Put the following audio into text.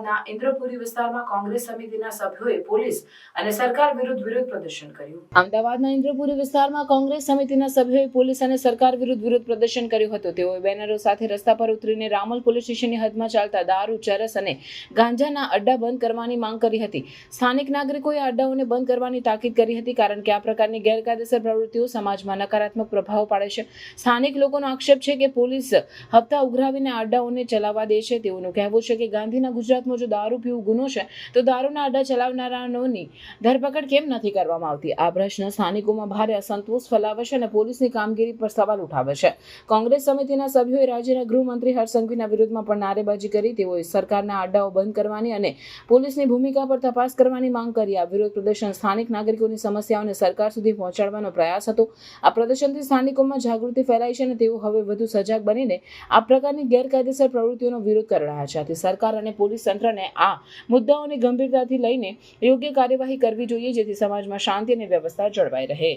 અમદાવાદના ઇન્દ્રપુરી વિસ્તારમાં કોંગ્રેસ સમિતિના સભ્યોએ પોલીસ અને સરકાર વિરુદ્ધ વિરોધ પ્રદર્શન કર્યું. અમદાવાદના ઇન્દ્રપુરી વિસ્તારમાં કોંગ્રેસ સમિતિના સભ્યોએ પોલીસ અને સરકાર વિરુદ્ધ વિરોધ પ્રદર્શન કર્યું હતું. તેઓએ બેનરો સાથે રસ્તા પર ઉતરીને રામોલ પોલીસ સ્ટેશનની હદમાં ચાલતા દારૂ, ચરસ અને ગાંજાના અડ્ડા બંધ કરવાની માંગ કરી હતી. સ્થાનિક નાગરિકોએ આ અડ્ડાઓને બંધ કરવાની તાકીદ કરી હતી, કારણ કે આ પ્રકારની ગેરકાયદેસર પ્રવૃત્તિઓ સમાજમાં નકારાત્મક પ્રભાવ પાડે છે. સ્થાનિક લોકોનો આક્ષેપ છે કે પોલીસ હપ્તા ઉઘરાવીને આ અડ્ડાઓને ચલાવવા દે છે. તેઓનું કહેવું છે કે ગાંધીના ગુજરાતમાં જો દારૂ પીવું ગુનો છે, તો દારૂના અડ્ડા ચલાવનારાઓની ધરપકડ કેમ નથી કરવામાં આવતી? આ પ્રશ્ન સ્થાનિકોમાં ભારે અસંતોષ ફેલાવે છે અને પોલીસની કામગીરી પર સવાલ ઉઠાવે છે. કોંગ્રેસ સમિતિના સભ્યોએ રાજ્યના ગૃહમંત્રી હર્ષ સંઘવીના વિરોધમાં પણ નારેબાજી કરી. તેઓએ સરકારના અડ્ડાઓ બંધ કરવાની અને પોલીસની ભૂમિકા પર તપાસ કરવાની માંગ કરી. આ વિરોધ પ્રદર્શન સ્થાનિક નાગરિકોની સમસ્યાઓને સરકાર સુધી પહોંચાડવાનો પ્રયાસ હતો. આ પ્રદર્શનથી સ્થાનિકોમાં જાગૃતિ ફેલાઈ છે અને તેઓ હવે વધુ સજાગ બનીને આ પ્રકારની ગેરકાયદેસર પ્રવૃત્તિઓનો વિરોધ કરી રહ્યા છે. આથી સરકાર અને પોલીસ તંત્રને આ મુદ્દાઓને ગંભીરતાથી લઈને યોગ્ય કાર્યવાહી કરવી જોઈએ, જેથી સમાજમાં શાંતિ અને વ્યવસ્થા જળવાઈ રહે.